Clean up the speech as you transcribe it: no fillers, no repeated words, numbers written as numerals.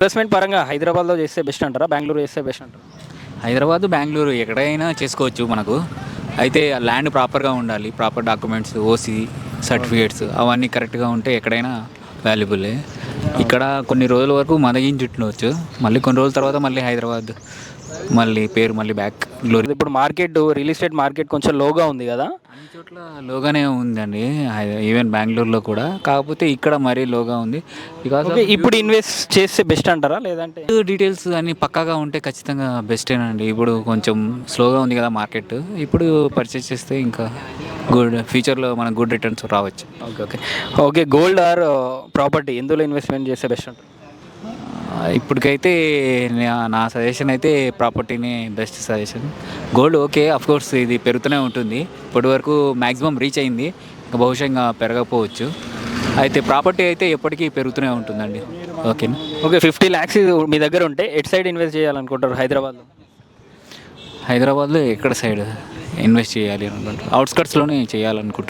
Investment పరంగా హైదరాబాద్లో చేస్తే బెస్ట్ అంటారా, బెంగళూరు చేస్తే బెస్ట్ అంటారా? హైదరాబాదు, బెంగళూరు ఎక్కడైనా చేసుకోవచ్చు మనకు. అయితే ల్యాండ్ ప్రాపర్‌గా ఉండాలి. ప్రాపర్ డాక్యుమెంట్స్, ఓసీ సర్టిఫికేట్స్ అవన్నీ కరెక్ట్‌గా ఉంటే ఎక్కడైనా వాల్యుబులే. ఇక్కడ కొన్ని రోజుల వరకు మదగించుండొచ్చు. మళ్ళీ కొన్ని రోజుల తర్వాత మళ్ళీ హైదరాబాద్ మళ్ళీ పేరు మళ్ళీ బ్యాక్ గ్లోరీ. ఇప్పుడు మార్కెట్ రియల్ ఎస్టేట్ మార్కెట్ కొంచెం లోగా ఉంది కదా. అన్ని చోట్ల లోగానే ఉందండి. ఈవెన్ బెంగళూరులో కూడా. కాకపోతే ఇక్కడ మరీ లోగా ఉంది. బికాస్ ఓకే, ఇప్పుడు ఇన్వెస్ట్ చేస్తే బెస్ట్ అంటారా, లేదంటే డీటెయిల్స్ అన్నీ పక్కాగా ఉంటే ఖచ్చితంగా బెస్టేనండి. ఇప్పుడు కొంచెం స్లోగా ఉంది కదా మార్కెట్. ఇప్పుడు పర్చేస్ చేస్తే ఇంకా గుడ్ ఫ్యూచర్లో మనకు గుడ్ రిటర్న్స్ రావచ్చు. Okay okay okay gold or property ఎందులో ఇన్వెస్ట్మెంట్ చేస్తే బెస్ట్ అంటారు? ఇప్పటికైతే నా సజెషన్ అయితే ప్రాపర్టీనే best suggestion. Gold okay, course ఇది పెరుగుతూనే ఉంటుంది. ఇప్పటి వరకు మ్యాక్సిమం రీచ్ అయింది. ఇంకా బహుశా ఇంకా పెరగకపోవచ్చు. అయితే ప్రాపర్టీ అయితే ఎప్పటికీ పెరుగుతూనే ఉంటుందండి. ఓకేనా. ఓకే, 50 lakhs మీ దగ్గర ఉంటే ఎట్ సైడ్ ఇన్వెస్ట్ చేయాలనుకుంటారు హైదరాబాద్లో? హైదరాబాద్లో ఎక్కడ సైడ్ ఇన్వెస్ట్ చేయాలి అనుకుంటారు? అవుట్స్కట్స్లోనే చేయాలనుకుంటున్నాను.